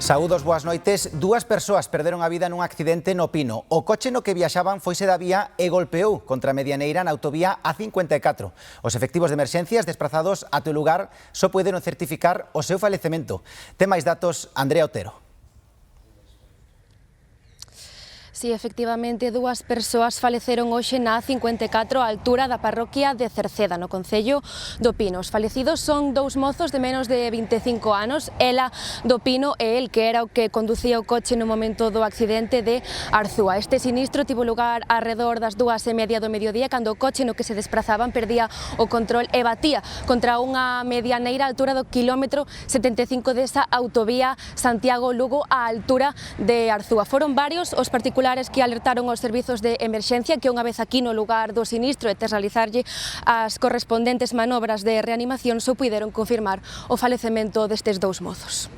Saúdos, boas noites. Dúas persoas perderon a vida nun accidente no Pino. O coche no que viaxaban foise da vía e golpeou contra a medianeira na autovía A54. Os efectivos de emerxencias desprazados ate o lugar só puderon certificar o seu falecemento. Ten máis datos Andrea Otero. Si, efectivamente, dúas persoas faleceron hoxe na A54 á altura da parroquia de Cerceda, no concello do Pino. Os falecidos son dous mozos de menos de 25 anos, ela do Pino e el, que era o que conducía o coche no momento do accidente de Arzúa. Este sinistro tivo lugar arredor das 2:30 do mediodía, cando o coche no que se desprazaban perdía o control e batía contra unha medianeira á altura do quilómetro 75 desa autovía Santiago-Lugo á altura de Arzúa. Foron varios os particulares que alertaron os servizos de emerxencia que unha vez aquí no lugar do sinistro e tras realizarlle as correspondentes manobras de reanimación só puideron confirmar o falecemento destes dous mozos.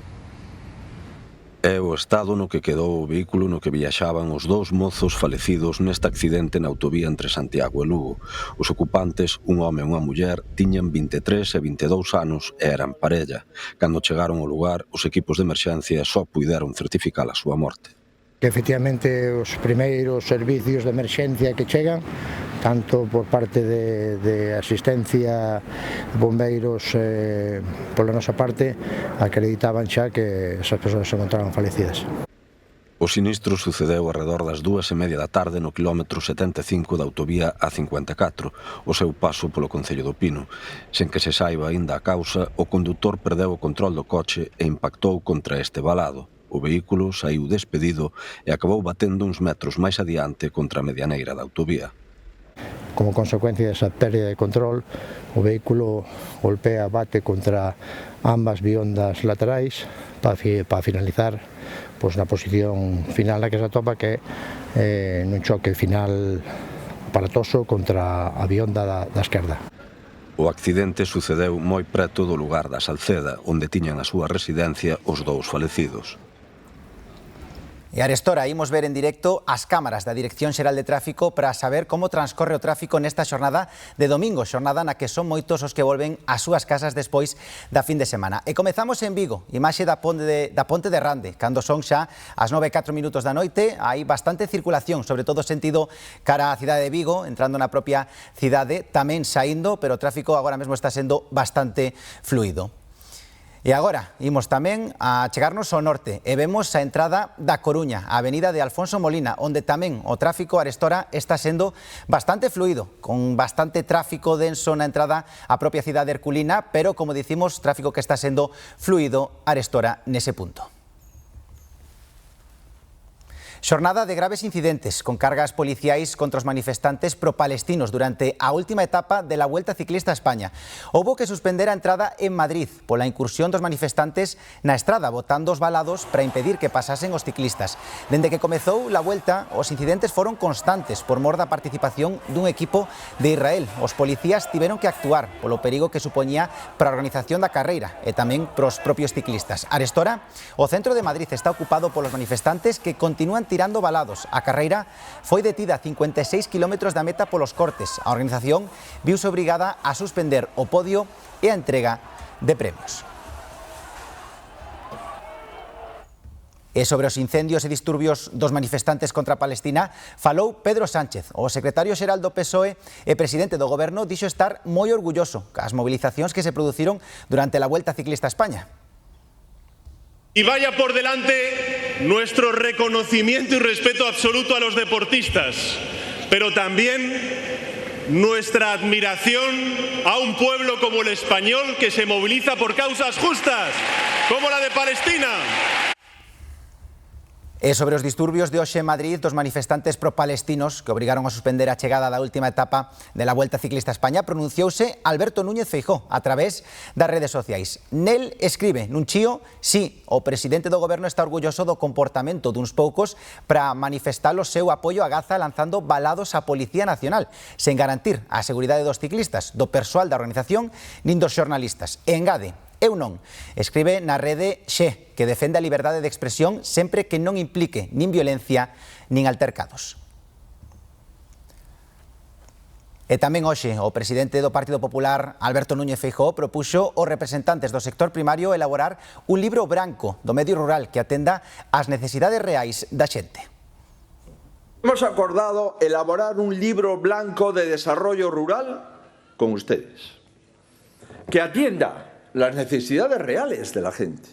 É o estado no que quedou o vehículo no que viaxaban os dous mozos falecidos neste accidente na autovía entre Santiago e Lugo. Os ocupantes, un home e unha muller, tiñan 23 e 22 anos e eran parella. Cando chegaron ao lugar, os equipos de emerxencia só puideron certificar a súa morte. Que efectivamente os primeiros servicios de emerxencia que chegan, tanto por parte de asistencia, bombeiros, pola nosa parte, acreditaban xa que esas persoas se encontraban falecidas. O sinistro sucedeu arredor das 2:30 da tarde no quilómetro 75 da autovía A54, o seu paso polo concello do Pino. Sen que se saiba aínda a causa, o condutor perdeu o control do coche e impactou contra este valado. O vehículo saiu despedido e acabou batendo uns metros máis adiante contra a medianeira da autovía. Como consecuencia desa pérdida de control, o vehículo golpea, bate contra ambas biondas laterais para finalizar na posición final na que se atopa, que é nun choque final aparatoso contra a bionda da esquerda. O accidente sucedeu moi preto do lugar da Salceda, onde tiñan a súa residencia os dous falecidos. E arestora imos ver en directo as cámaras da Dirección Xeral de Tráfico para saber como transcorre o tráfico nesta xornada de domingo, xornada na que son moitos os que volven ás súas casas despois da fin de semana. E comezamos en Vigo, imaxe da Ponte de Rande, cando son xa as 9:04 da noite, hai bastante circulación, sobre todo sentido cara á cidade de Vigo, entrando na propia cidade, tamén saindo, pero o tráfico agora mesmo está sendo bastante fluido. E agora, imos tamén a chegarnos ao norte e vemos a entrada da Coruña, a avenida de Alfonso Molina, onde tamén o tráfico arestora está sendo bastante fluido, con bastante tráfico denso na entrada á propia cidade herculina, pero, como dicimos, tráfico que está sendo fluido arestora nese punto. Xornada de graves incidentes con cargas policiais contra os manifestantes pro-palestinos durante a última etapa de la Vuelta Ciclista a España. Houbo que suspender a entrada en Madrid pola incursión dos manifestantes na estrada, botando os valados para impedir que pasasen os ciclistas. Dende que comezou a Vuelta, os incidentes foron constantes por mor da participación dun equipo de Israel. Os policías tiveron que actuar polo perigo que supoñía para a organización da carreira e tamén pros propios ciclistas. Arestora, o centro de Madrid está ocupado polos manifestantes que continúan tirando balados. A carreira foi detida a 56 km da meta polos cortes. A organización viuse obrigada a suspender o podio e a entrega de premios. E sobre os incendios e disturbios dos manifestantes contra a Palestina falou Pedro Sánchez. O secretario xeral do PSOE e presidente do Goberno dixo estar moi orgulloso cas movilizacións que se produciron durante a Vuelta Ciclista a España. Y vaya por delante nuestro reconocimiento y respeto absoluto a los deportistas, pero también nuestra admiración a un pueblo como el español que se moviliza por causas justas, como la de Palestina. E sobre os disturbios de hoxe en Madrid dos manifestantes pro-palestinos que obrigaron a suspender a chegada da última etapa de la Vuelta Ciclista a España, pronunciouse Alberto Núñez Feijóo a través das redes sociais. Nel escribe nun chío: si, o presidente do Goberno está orgulloso do comportamento duns poucos para manifestar o seu apoio a Gaza lanzando balados á Policía Nacional, sen garantir a seguridade dos ciclistas, do persoal da organización nin dos xornalistas. E engade: eu non. Escribe na rede Xe, que defende a liberdade de expresión sempre que non implique nin violencia nin altercados. E tamén hoxe o presidente do Partido Popular, Alberto Núñez Feijóo, propuxo aos representantes do sector primario elaborar un libro branco do medio rural que atenda ás necesidades reais da xente. Hemos acordado elaborar un libro blanco de desarrollo rural con ustedes, que atienda las necesidades reales de la gente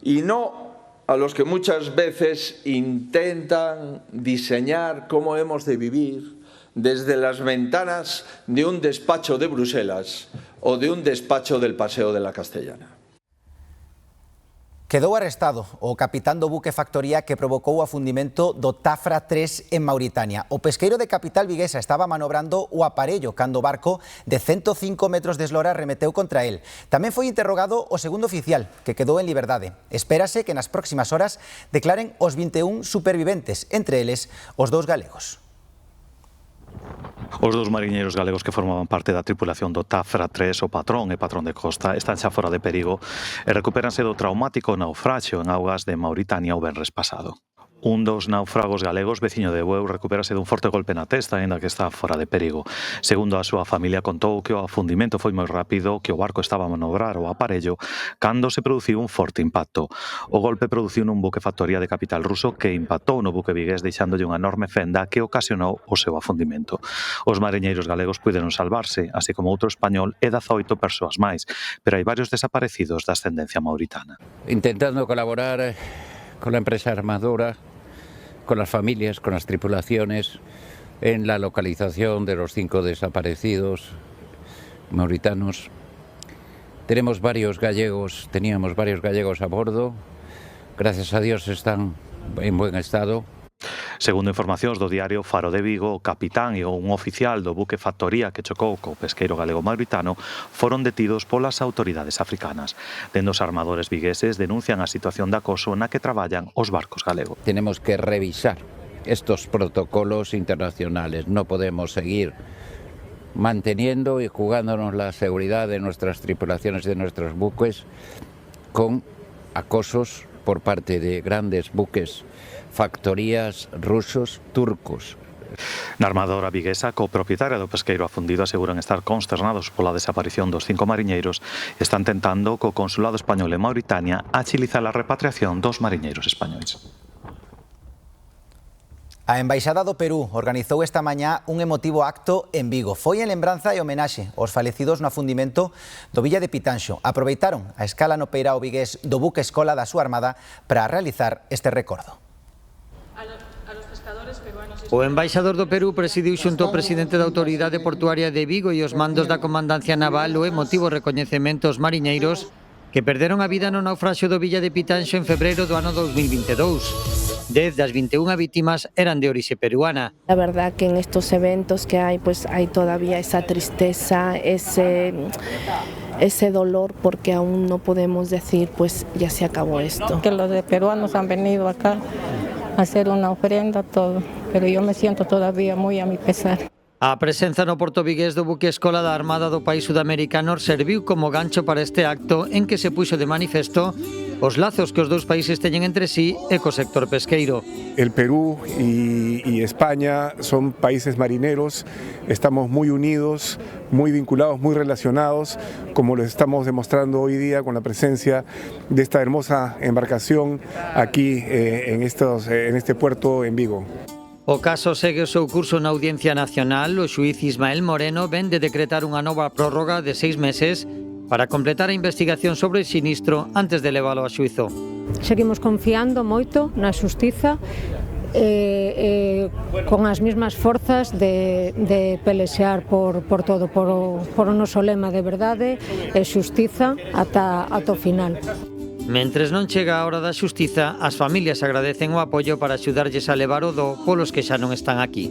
y no a los que muchas veces intentan diseñar cómo hemos de vivir desde las ventanas de un despacho de Bruselas o de un despacho del Paseo de la Castellana. Quedou arrestado o capitán do buque factoría que provocou o afundimento do Tafra 3 en Mauritania. O pesqueiro de capital viguesa estaba manobrando o aparello cando o barco de 105 metros de eslora remeteu contra el. Tamén foi interrogado o segundo oficial, que quedou en liberdade. Espérase que nas próximas horas declaren os 21 superviventes, entre eles os 2 galegos. Os 2 mariñeiros galegos que formaban parte da tripulación do Tafra 3, o patrón e patrón de costa, están xa fora de perigo e recupéranse do traumático naufraxio en augas de Mauritania o venres pasado. Un dos náufragos galegos, veciño de Bueu, recupérase dun forte golpe na testa, aínda que está fora de perigo. Segundo a súa familia, contou que o afundimento foi moi rápido, que o barco estaba a manobrar o aparello cando se produciu un forte impacto. O golpe produciu nun buque factoría de capital ruso que impactou no buque vigués deixándolle unha enorme fenda que ocasionou o seu afundimento. Os mariñeiros galegos puderon salvarse, así como outro español e 18 persoas máis, pero hai varios desaparecidos de ascendencia mauritana. Intentando colaborar con la empresa armadora, con las familias, con las tripulaciones, en la localización de los 5 desaparecidos mauritanos. Teníamos varios gallegos a bordo. Gracias a Dios están en buen estado. Segundo informacións do diario Faro de Vigo, o capitán e un oficial do buque factoría que chocou co pesqueiro galego mauritano foron detidos polas autoridades africanas. Dende os armadores vigueses denuncian a situación de acoso na que traballan os barcos galegos. Tenemos que revisar estos protocolos internacionales. No podemos seguir manteniendo y jugándonos la seguridad de nuestras tripulaciones, de nuestros buques, con acosos por parte de grandes buques factorías rusos turcos. Na armadora viguesa, copropietaria do pesqueiro afundido, aseguran estar consternados pola desaparición dos 5 mariñeiros e están tentando co Consulado Español en Mauritania agilizar a repatriación dos mariñeiros españois. A Embaixada do Perú organizou esta mañá un emotivo acto en Vigo. Foi en lembranza e homenaxe aos falecidos no afundimento do Villa de Pitanxo. Aproveitaron a escala no peirao vigués do buque escola da súa armada para realizar este recordo. O embaixador do Perú presidiu xunto ao presidente da Autoridade Portuaria de Vigo e os mandos da Comandancia Naval o emotivo recoñecemento aos mariñeiros que perderon a vida no naufraxio do Villa de Pitanxo en febreiro do ano 2022. 10 das 21 vítimas eran de orixe peruana. La verdad que en estos eventos que hay, pues hay todavía esa tristeza, ese dolor, porque aún no podemos decir, pues ya se acabó esto. Que los de peruanos han venido acá a hacer una ofrenda, todo, pero yo me siento todavía muy a mi pesar. A presenza no porto vigués do buque escola da Armada do país sudamericano serviu como gancho para este acto en que se puxo de manifesto os lazos que os dous países teñen entre sí e co sector pesqueiro. El Perú y España son países marineros, estamos muy unidos, muy vinculados, muy relacionados, como lo estamos demostrando hoy día con la presencia de esta hermosa embarcación aquí en este puerto en Vigo. O caso segue o seu curso na Audiencia Nacional. O xuíz Ismael Moreno ven de decretar unha nova prórroga de 6 meses para completar a investigación sobre o sinistro antes de leválo a xuízo. Seguimos confiando moito na xustiza con as mesmas forzas de pelexear por todo, por o noso lema de verdade e xustiza ata o final. Mentres non chega a hora da xustiza, as familias agradecen o apoio para axudarlles a levar o do polos que xa non están aquí.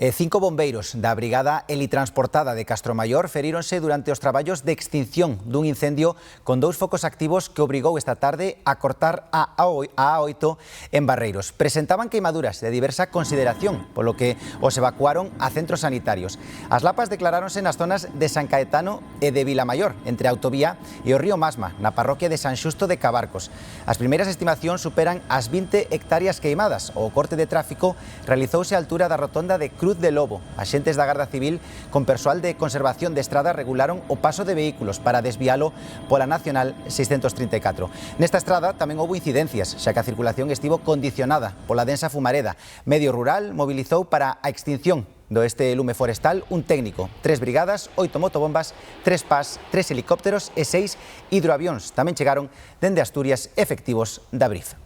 5 bombeiros da Brigada Helitransportada de Castromaior feríronse durante os traballos de extinción dun incendio con 2 focos activos que obrigou esta tarde a cortar a A8 en Barreiros. Presentaban queimaduras de diversa consideración, polo que os evacuaron a centros sanitarios. As lapas declaráronse nas zonas de San Caetano e de Vilamayor, entre a autovía e o río Masma, na parroquia de San Xusto de Cabarcos. As primeiras estimacións superan as 20 hectáreas queimadas. O corte de tráfico realizouse á altura da rotonda de Cruz Cruz de Lobo. Axentes da Garda Civil con persoal de conservación de estrada regularon o paso de vehículos para desvialo pola Nacional 634. Nesta estrada tamén houve incidencias, xa que a circulación estivo condicionada pola densa fumareda. Medio Rural mobilizou para a extinción do este lume forestal un técnico, 3 brigadas, 8 motobombas, 3 PAS, 3 helicópteros e 6 hidroavións. Tamén chegaron dende Asturias efectivos da Brif.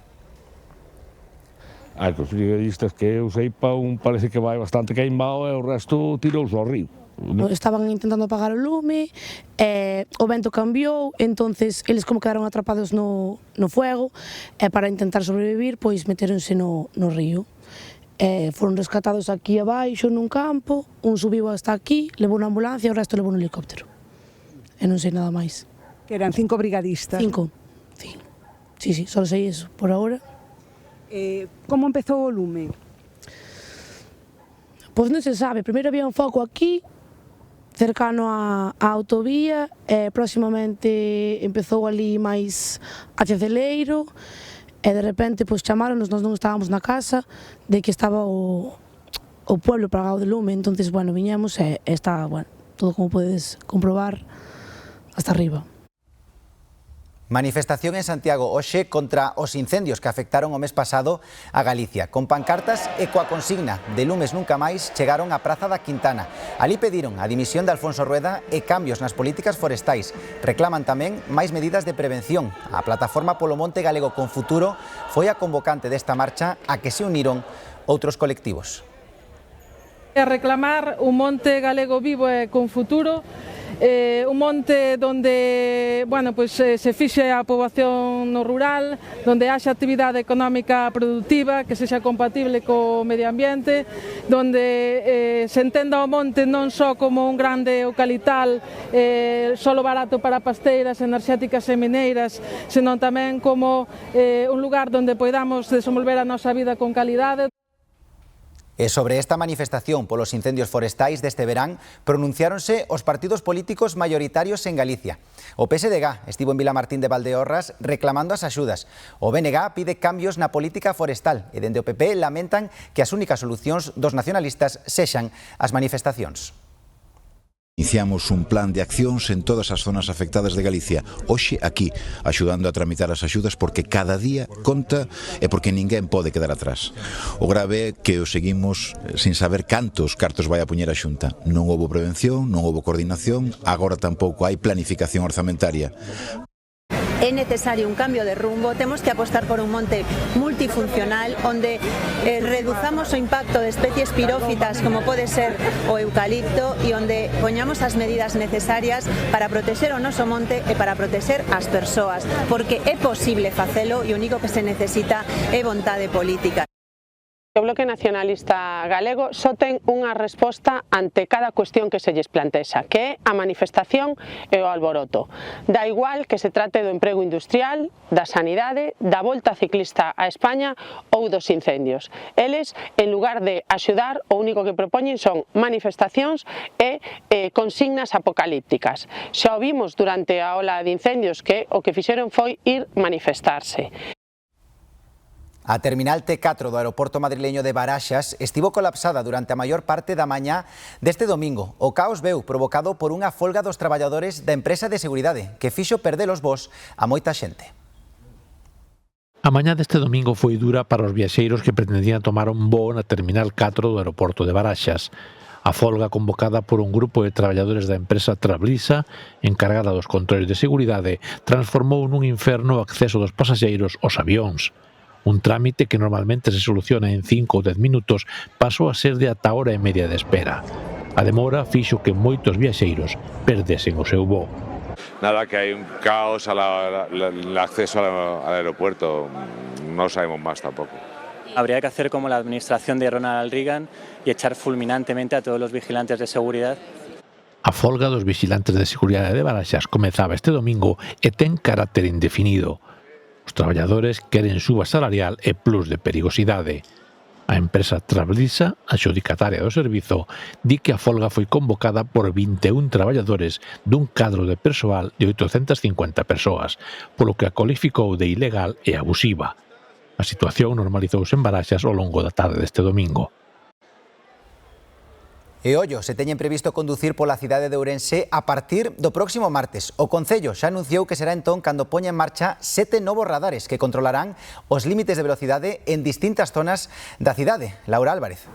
Os brigadistas que eu sei pa un parece que vai bastante queimado e o resto tirouse ao río. Estaban intentando apagar o lume, o vento cambiou, entonces eles como quedaron atrapados no fuego e para intentar sobrevivir pois meteronse no río. Foron rescatados aquí abaixo nun campo, un subiu hasta aquí, levou unha ambulancia e o resto levou un helicóptero. E non sei nada máis. Que eran 5 brigadistas? 5, sí, só sei eso, por agora. Como empezou o lume? Pois non se sabe, primeiro había un foco aquí, cercano á autovía, e próximamente empezou ali máis a Ceceleiro, e de repente pois chamaronos, nós non estábamos na casa, de que estaba o pueblo plagado de lume, entonces, bueno, viñamos e está, bueno, todo como podes comprobar, hasta arriba. Manifestación en Santiago hoxe contra os incendios que afectaron o mes pasado a Galicia. Con pancartas e coa consigna de lumes nunca máis chegaron á Praza da Quintana. Ali pediron a dimisión de Alfonso Rueda e cambios nas políticas forestais. Reclaman tamén máis medidas de prevención. A plataforma polo Monte Galego con Futuro foi a convocante desta marcha a que se uniron outros colectivos. A reclamar un monte galego vivo e con futuro, un monte donde, bueno, pues, se fixe a poboación no rural, donde haxa actividade económica productiva que sexa compatible co medio ambiente, donde se entenda o monte non só como un grande eucalital solo barato para pasteiras enerxéticas e mineiras, senón tamén como un lugar donde poidamos desenvolver a nosa vida con calidade. E sobre esta manifestación polos incendios forestais deste verán pronunciáronse os partidos políticos maioritarios en Galicia. O PSDG estivo en Vilamartín de Valdeorras reclamando as axudas. O BNG pide cambios na política forestal e dende o PP lamentan que as únicas solucións dos nacionalistas sexan as manifestacións. Iniciamos un plan de accións en todas as zonas afectadas de Galicia, hoxe aquí, axudando a tramitar as axudas porque cada día conta e porque ninguén pode quedar atrás. O grave é que o seguimos sin saber cantos cartos vai a poñer a Xunta. Non houbo prevención, non houbo coordinación, agora tampouco hai planificación orzamentaria. É necesario un cambio de rumbo, temos que apostar por un monte multifuncional onde reduzamos o impacto de especies pirófitas como pode ser o eucalipto e onde poñamos as medidas necesarias para protexer o noso monte e para protexer as persoas, porque é posible facelo e o único que se necesita é vontade política. O Bloque Nacionalista Galego só ten unha resposta ante cada cuestión que se lles plantexa, que é a manifestación e o alboroto. Da igual que se trate do emprego industrial, da sanidade, da volta ciclista a España ou dos incendios. Eles, en lugar de axudar, o único que propoñen son manifestacións e consignas apocalípticas. Xa o vimos durante a ola de incendios que o que fixeron foi ir manifestarse. A terminal T4 do aeroporto madrileño de Baraxas estivo colapsada durante a maior parte da mañá deste domingo. O caos veu provocado por unha folga dos traballadores da empresa de seguridade que fixo perder os voos a moita xente. A mañá deste domingo foi dura para os viaxeiros que pretendían tomar un voo na terminal 4 do aeroporto de Baraxas. A folga convocada por un grupo de traballadores da empresa Trablisa, encargada dos controles de seguridade, transformou nun inferno o acceso dos pasaxeiros aos avións. Un trámite que normalmente se soluciona en 5 ou 10 minutos pasou a ser de ata hora e media de espera. A demora fixo que moitos viaxeiros perdesen o seu voo. Nada, que hai un caos al acceso al aeropuerto, no sabemos más tampoco. Habría que hacer como la administración de Ronald Reagan y echar fulminantemente a todos los vigilantes de seguridad. A folga dos vigilantes de seguridade de Baraxas comezaba este domingo e ten carácter indefinido. Os traballadores queren suba salarial e plus de perigosidade. A empresa Trablisa, adxudicataria do servizo, di que a folga foi convocada por 21 traballadores dun cadro de persoal de 850 persoas, polo que a cualificou de ilegal e abusiva. A situación normalizouse en Baraxas ao longo da tarde deste domingo. E ollo, se teñen previsto conducir pola cidade de Ourense a partir do próximo martes. O Concello xa anunciou que será entón cando poña en marcha 7 novos radares que controlarán os límites de velocidade en distintas zonas da cidade. Laura Álvarez.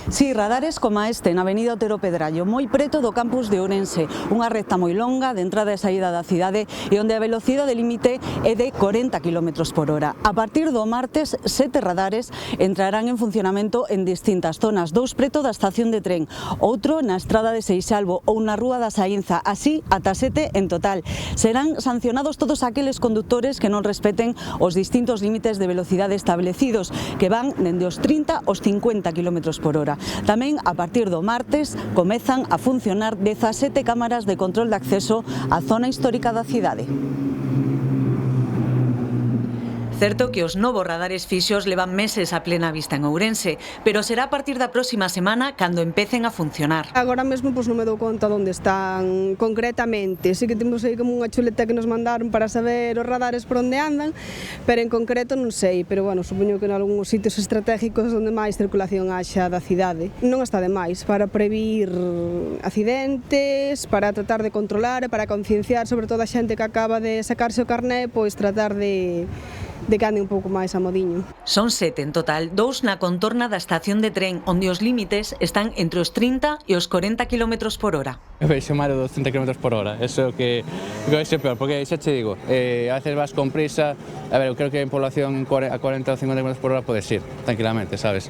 Si, radares como este na avenida Otero Pedrallo, moi preto do campus de Ourense, unha recta moi longa de entrada e saída da cidade e onde a velocidade límite é de 40 km por hora. A partir do martes, 7 radares entrarán en funcionamento en distintas zonas, 2 preto da estación de tren, outro na estrada de Seixalbo ou na Rúa da Saínza, así ata 7 en total. Serán sancionados todos aqueles conductores que non respeten os distintos límites de velocidade establecidos, que van dende os 30 aos 50 km por hora. Tamén, a partir do martes, comezan a funcionar 17 cámaras de control de acceso á zona histórica da cidade. Certo que os novos radares fixos levan meses a plena vista en Ourense, pero será a partir da próxima semana cando empecen a funcionar. Agora mesmo non me dou conta onde están concretamente. Sí que temos aí como unha chuleta que nos mandaron para saber os radares por onde andan, pero en concreto non sei, pero bueno, supoño que en algúns sitios estratégicos onde máis circulación haxa da cidade. Non está de máis para previr accidentes, para tratar de controlar e para concienciar sobre todo a xente que acaba de sacarse o carné, pois tratar de que ande un pouco máis a modiño. Son 7 en total, 2 na contorna da estación de tren, onde os límites están entre os 30 e os 40 km por hora. Eu veixo máis de 200 km por hora, eso que é peor, porque xa che digo, a veces vas con prisa, a ver, eu creo que en población a 40 ou 50 km por hora podes ir, tranquilamente, sabes?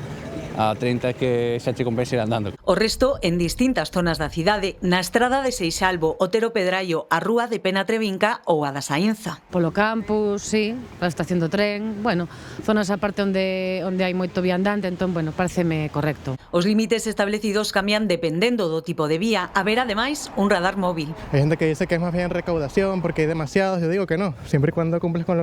A 30 que xa che compensa ir andando. O resto en distintas zonas da cidade, na estrada de Seixalbo, Otero Pedrallo, a Rúa de Pena Trevinca ou a da Saínza. Polo campus, sí, a estación do tren, bueno, zonas aparte onde hai moito viandante, entón, bueno, pareceme correcto. Os límites establecidos cambian dependendo do tipo de vía. Haber, ademais, un radar móvil. Hay gente que dice que es más bien recaudación porque hay demasiados, yo digo que no, siempre y cuando cumples con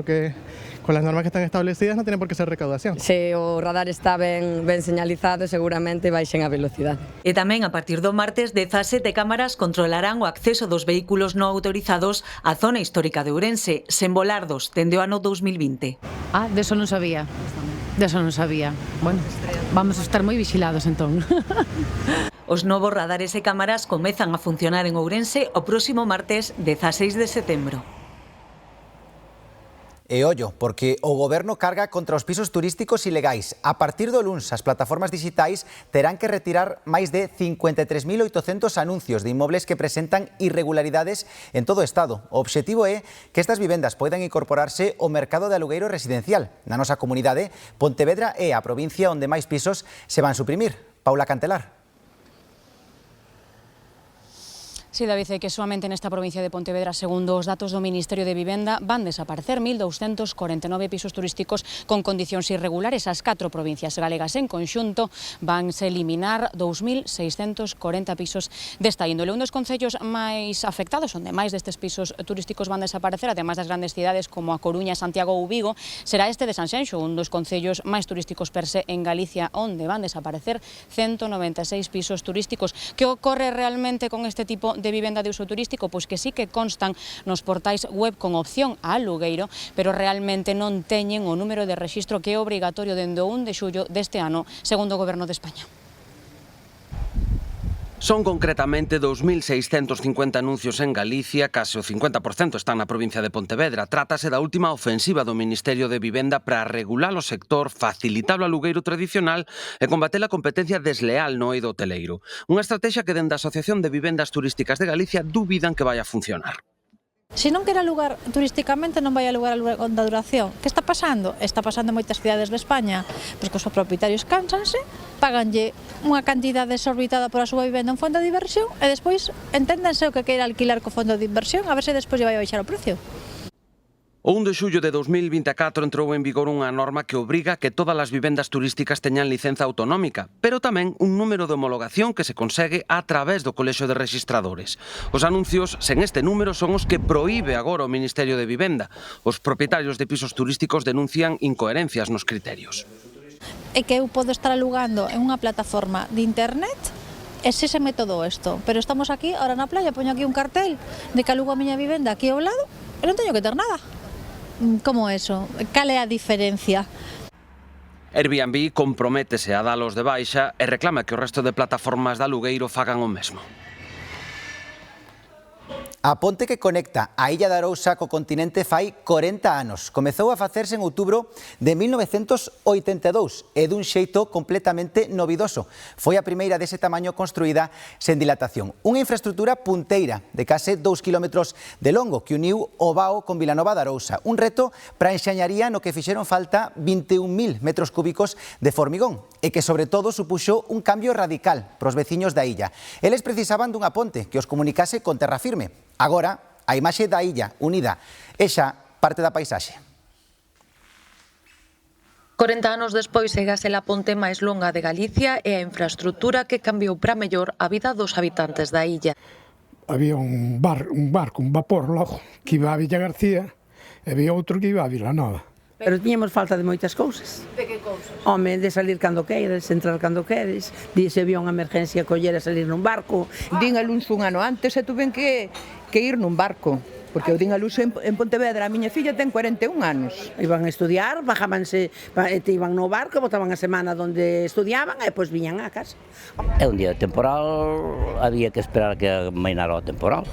las normas que están establecidas no tiene por qué ser recaudación. Se o radar está ben señalizado, seguramente baixen a velocidade. E tamén a partir do martes, 17 cámaras controlarán o acceso dos vehículos non autorizados á zona histórica de Ourense, sen volardos, dende o ano 2020. Ah, deso non sabía. Bueno, vamos a estar moi vixilados entón. Os novos radares e cámaras comezan a funcionar en Ourense o próximo martes 16 de setembro. E ollo, porque o Goberno carga contra os pisos turísticos ilegais. A partir do luns, as plataformas digitais terán que retirar máis de 53.800 anuncios de inmobles que presentan irregularidades en todo o Estado. O obxectivo é que estas vivendas poidan incorporarse ao mercado de alugueiro residencial. Na nosa comunidade, Pontevedra é a provincia onde máis pisos se van suprimir. Paula Cantelar. Sí, David, que solamente nesta provincia de Pontevedra, segundo os datos do Ministerio de Vivenda, van desaparecer 1.249 pisos turísticos con condicións irregulares. As 4 provincias galegas en conxunto vanse eliminar 2.640 pisos desta índole. Un dos concellos máis afectados, onde máis destes pisos turísticos van desaparecer, ademais das grandes cidades como a Coruña, Santiago ou Vigo, será este de Sanxenxo, un dos concellos máis turísticos per se en Galicia, onde van desaparecer 196 pisos turísticos. Que ocorre realmente con este tipo de vivenda de uso turístico? Pois que sí que constan nos portais web con opción a alugueiro, pero realmente non teñen o número de rexistro que é obrigatorio dende o 1 de xullo deste ano, segundo o Goberno de España. Son concretamente 2.650 anuncios en Galicia, case o 50% están na provincia de Pontevedra. Trátase da última ofensiva do Ministerio de Vivenda para regular o sector, facilitar o alugueiro tradicional e combater a competencia desleal no eido hoteleiro. Unha estrategia que dende a Asociación de Vivendas Turísticas de Galicia dubidan que vai a funcionar. Se non quere alugar turísticamente, non vai alugar a longa duración. Que está pasando? Está pasando en moitas cidades de España, pois que os propietarios cánsanse, paganlle unha cantidade desorbitada por a súa vivenda en fondo de inversión e despois enténdense o que queira alquilar co fondo de inversión, a ver se despois lle vai a baixar o precio. O 1 de xullo de 2024 entrou en vigor unha norma que obriga a que todas as vivendas turísticas teñan licenza autonómica, pero tamén un número de homologación que se consegue a través do Colexio de Rexistradores. Os anuncios sen este número son os que proíbe agora o Ministerio de Vivenda. Os propietarios de pisos turísticos denuncian incoherencias nos criterios. É que eu podo estar alugando en unha plataforma de internet e se me todo isto, pero estamos aquí, ahora na playa, poño aquí un cartel de que alugo a miña vivenda aquí ao lado e non teño que ter nada. Como eso? Cal é a diferencia? Airbnb comprométese a dalos de baixa e reclama que o resto de plataformas de alugueiro fagan o mesmo. A ponte que conecta a Illa de Arousa co continente fai 40 anos. Comezou a facerse en outubro de 1982 e dun xeito completamente novidoso. Foi a primeira dese tamaño construída sen dilatación. Unha infraestructura punteira de case 2 kilómetros de longo que uniu o Vao con Vilanova de Arousa. Un reto para a enxañaría no que fixeron falta 21.000 metros cúbicos de formigón e que sobre todo supuxo un cambio radical pros veciños da illa. Eles precisaban dunha ponte que os comunicase con terra firme. Agora, a imaxe da illa unida é xa parte da paisaxe. 40 anos despois segase a ponte máis longa de Galicia e a infraestructura que cambiou para mellor a vida dos habitantes da illa. Había un vapor logo que iba a Villa García e había outro que iba a Vilanova. Pero tiñamos falta de moitas cousas. De que cousas? Home, de salir cando queres, entrar cando queres, de se había unha emergencia coller a salir nun barco. Din a luz un ano antes e tuven que ir nun barco, porque eu din a luz en Pontevedra, a miña filla ten 41 anos. Iban a estudiar, bajábanse, iban no barco, botaban a semana onde estudiaban e depois viñan á casa. É un día de temporal, había que esperar que mainara o temporal.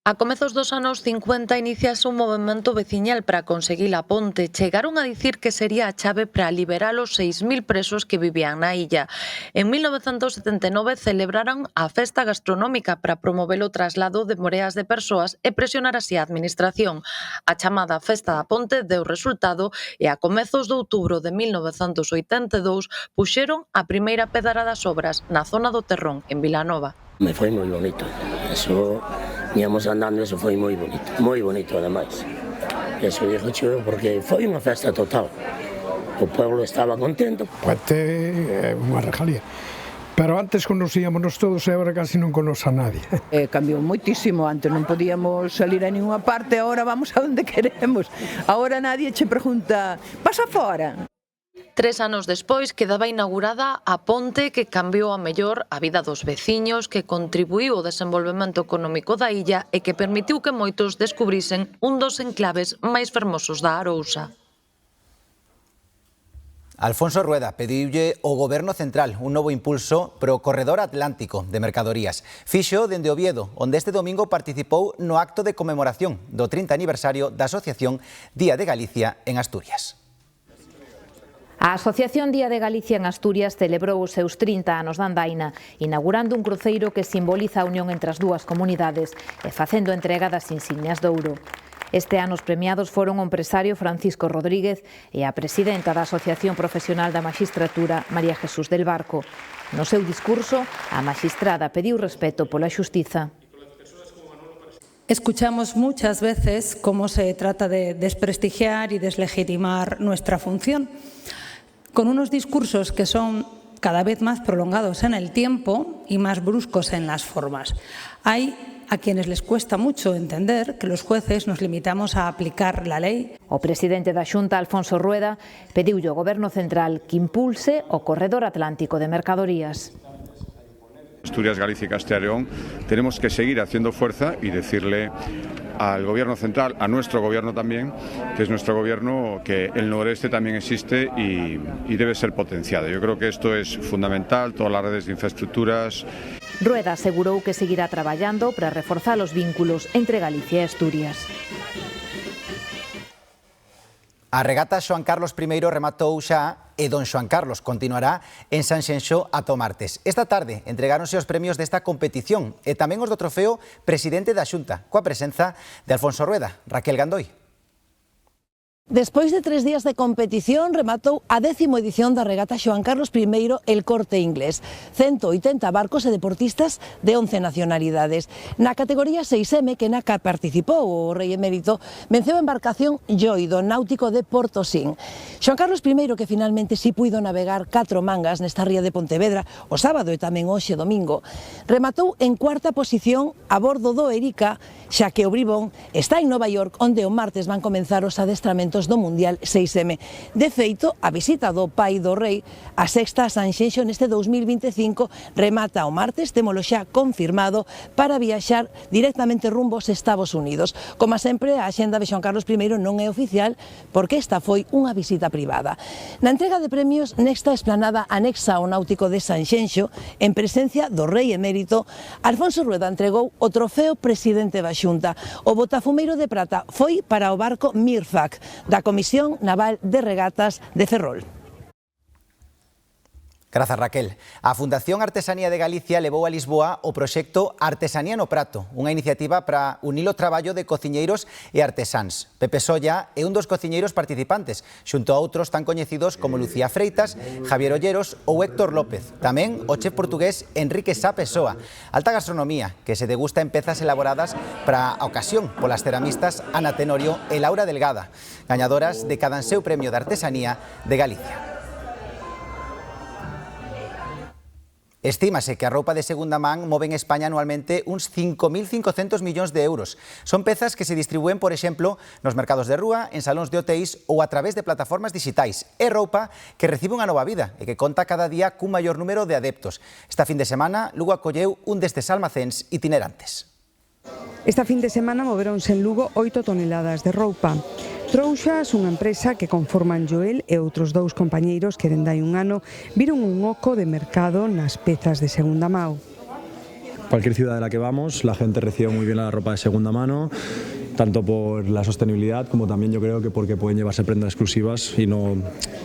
A comezos dos anos 50 iniciase un movemento veciñal para conseguir a ponte. Chegaron a dicir que sería a chave para liberar os 6.000 presos que vivían na illa. En 1979 celebraron a festa gastronómica para promover o traslado de moreas de persoas e presionar así a administración. A chamada Festa da Ponte deu resultado e a comezos de outubro de 1982 puxeron a primeira pedra das obras na zona do Terrón, en Vilanova. Me foi moi bonito, eso, íamos andando, eso foi moi bonito ademais. Eso dixo chulo porque foi unha festa total, o pueblo estaba contento. Puente é unha regalía, pero antes conocíamos todos e agora casi non conoce a nadie. Cambiou moitísimo, antes non podíamos salir a ninguna parte, agora vamos a onde queremos. Agora nadie che pregunta, pasa fora? 3 anos despois quedaba inaugurada a ponte que cambiou a mellor a vida dos veciños, que contribuiu ao desenvolvemento económico da illa e que permitiu que moitos descubrisen un dos enclaves máis fermosos da Arousa. Alfonso Rueda pediulle ao Goberno Central un novo impulso pro corredor atlántico de mercadorías. Fixo dende Oviedo, onde este domingo participou no acto de conmemoración do 30 aniversario da Asociación Día de Galicia en Asturias. A Asociación Día de Galicia en Asturias celebrou os seus 30 anos de andaina, inaugurando un cruceiro que simboliza a unión entre as dúas comunidades e facendo entrega das insignias de ouro. Este ano os premiados foron o empresario Francisco Rodríguez e a presidenta da Asociación Profesional da Maxistratura, María Jesús del Barco. No seu discurso, a maxistrada pediu respeto pola xustiza. Escuchamos muchas veces cómo se trata de desprestigiar y deslegitimar nuestra función, con unos discursos que son cada vez más prolongados en el tiempo y más bruscos en las formas. Hay a quienes les cuesta mucho entender que los jueces nos limitamos a aplicar la ley. O presidente da Xunta, Alfonso Rueda, pediulle ao Goberno Central que impulse o corredor atlántico de mercadorías. Asturias, Galicia y Castilla y León tenemos que seguir haciendo fuerza y decirle al Gobierno Central, a nuestro Gobierno también, que es nuestro Gobierno, que el noreste también existe y debe ser potenciado. Yo creo que esto es fundamental, todas las redes de infraestructuras. Rueda asegurou que seguirá traballando para reforzar os vínculos entre Galicia e Asturias. A regata Xoán Carlos I rematou xa e don Xoán Carlos continuará en Sanxenxo ata o martes. Esta tarde entregáronse os premios desta competición e tamén os do trofeo Presidente da Xunta, coa presenza de Alfonso Rueda. Raquel Gandoi. Despois de 3 días de competición, rematou a 10ª edición da regata Xoán Carlos I El Corte Inglés. 180 barcos e deportistas de 11 nacionalidades. Na categoría 6M, que na que participou o rei emérito, venceu a embarcación Joy do náutico de Portosín. Xoán Carlos I, que finalmente si puido navegar 4 mangas nesta ría de Pontevedra o sábado e tamén hoxe domingo, rematou en 4ª posición a bordo do Erika, xa que o Bribón está en Nova York, onde o martes van comenzar os adestramentos eventos do Mundial 6M. De feito, a visita do pai do rei a sexta a Sanxenxo neste 2025 remata o martes, témolo xa confirmado, para viaxar directamente rumbo aos Estados Unidos. Como sempre, a axenda de Xoán Carlos I non é oficial porque esta foi unha visita privada. Na entrega de premios nesta esplanada anexa ao Náutico de Sanxenxo, en presencia do rei emérito, Alfonso Rueda entregou o trofeo presidente da Xunta. O botafumeiro de prata foi para o barco Mirfac, da Comisión Naval de Regatas de Ferrol. Grazas, Raquel. A Fundación Artesanía de Galicia levou a Lisboa o proxecto Artesanía no Prato, unha iniciativa para unir o traballo de cociñeiros e artesáns. Pepe Solla é un dos cociñeiros participantes, xunto a outros tan coñecidos como Lucía Freitas, Javier Olleros ou Héctor López. Tamén o chef portugués Enrique Sá Pessoa. Alta gastronomía que se degusta en pezas elaboradas para a ocasión polas ceramistas Ana Tenorio e Laura Delgada, gañadoras de cada seu premio de Artesanía de Galicia. Estímase que a roupa de segunda man move en España anualmente uns 5.500 millóns de euros. Son pezas que se distribúen, por exemplo, nos mercados de rúa, en salóns de hotéis ou a través de plataformas digitais. É roupa que recibe unha nova vida e que conta cada día cun maior número de adeptos. Esta fin de semana, Lugo acolleu un destes almacéns itinerantes. Esta fin de semana moveronse en Lugo 8 toneladas de roupa. Trouxas, unha empresa que conforman Joel e outros dous compañeiros que dende hai un ano viron un oco de mercado nas pezas de segunda mão. Cualquier ciudad de la que vamos, la gente recibe muy bien la ropa de segunda mano, tanto por la sostenibilidad como también yo creo que porque pueden llevarse prendas exclusivas y no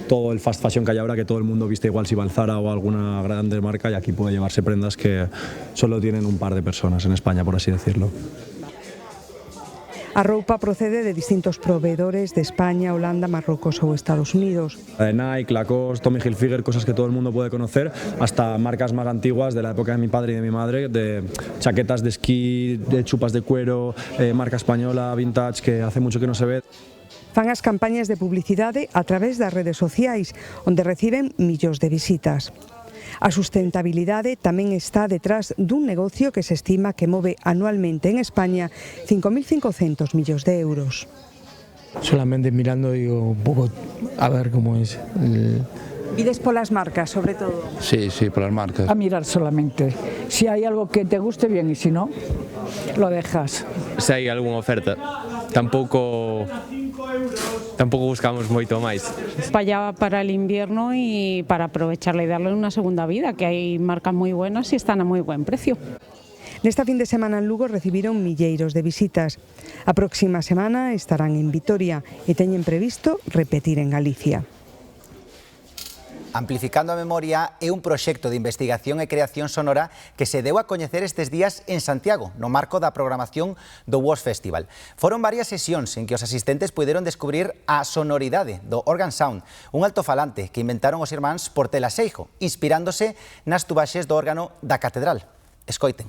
todo el fast fashion que hay ahora, que todo el mundo viste igual si va al Zara o alguna grande marca, y aquí puede llevarse prendas que solo tienen un par de personas en España, por así decirlo. A roupa procede de distintos proveedores de España, Holanda, Marruecos ou Estados Unidos. De Nike, Lacoste, Tommy Hilfiger, cosas que todo el mundo puede conocer, hasta marcas más antiguas de la época de mi padre y de mi madre, de chaquetas de esquí, de chupas de cuero, marca española, vintage, que hace mucho que no se ve. Fan as campañas de publicidade a través das redes sociais, onde reciben millóns de visitas. A sustentabilidade tamén está detrás dun negocio que se estima que move anualmente en España 5.500 millóns de euros. Solamente mirando digo un pouco a ver cómo es. Pides polas marcas, sobre todo. Sí, por las marcas. A mirar solamente. Si hay algo que te guste bien y si no, lo dejas. Si hai algunha oferta, tampouco buscamos moito máis. Para el invierno y para aprovecharla y darle una segunda vida, que hay marcas muy buenas y están a muy buen precio. Nesta fin de semana en Lugo recibiron milleiros de visitas. A próxima semana estarán en Vitoria e teñen previsto repetir en Galicia. Amplificando a Memoria é un proxecto de investigación e creación sonora que se deu a coñecer estes días en Santiago, no marco da programación do WOS Festival. Foron varias sesións en que os asistentes puideron descubrir a sonoridade do Organ Sound, un altofalante que inventaron os irmáns Portela Seijo, inspirándose nas tubaxes do órgano da Catedral. Escoiten.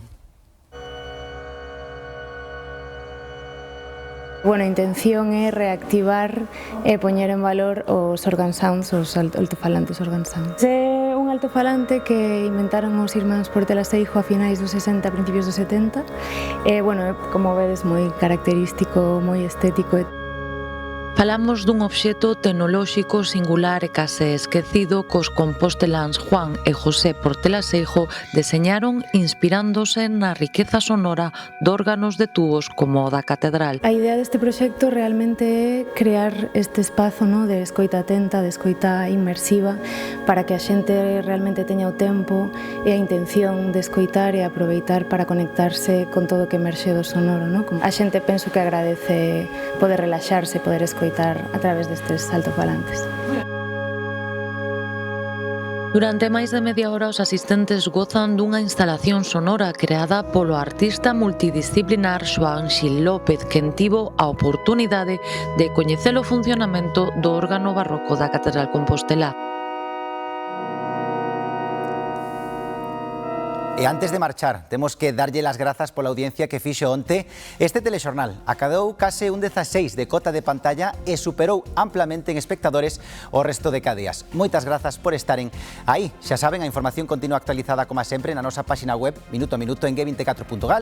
Bueno, a intención é reactivar e poñer en valor os organ sounds, os altofalantes organ sounds. É un altofalante que inventaron os irmáns Portela Seijo a finais dos 60, principios dos 70. Bueno, como vedes, moi característico, moi estético. Falamos dun obxecto tecnolóxico singular e case esquecido cos composteláns Juan e José Portela Seijo deseñaron inspirándose na riqueza sonora de órganos de tubos como o da Catedral. A idea deste proxecto realmente é crear este espazo de escoita atenta, de escoita inmersiva, para que a xente realmente teña o tempo e a intención de escoitar e aproveitar para conectarse con todo o que emerxe do sonoro. A xente penso que agradece poder relaxarse, poder escoitar a través destes altofalantes. Durante máis de media hora os asistentes gozan dunha instalación sonora creada polo artista multidisciplinar Xoán Xil López, quen tivo a oportunidade de coñecer o funcionamento do órgano barroco da Catedral Compostelá. E antes de marchar, temos que darlle as grazas pola audiencia que fixo onte este telexornal. Acadou case un 16 de cota de pantalla e superou amplamente en espectadores o resto de cadeas. Moitas grazas por estaren aí. Xa saben, a información continua actualizada como sempre na nosa páxina web minuto a minuto en g24.gal.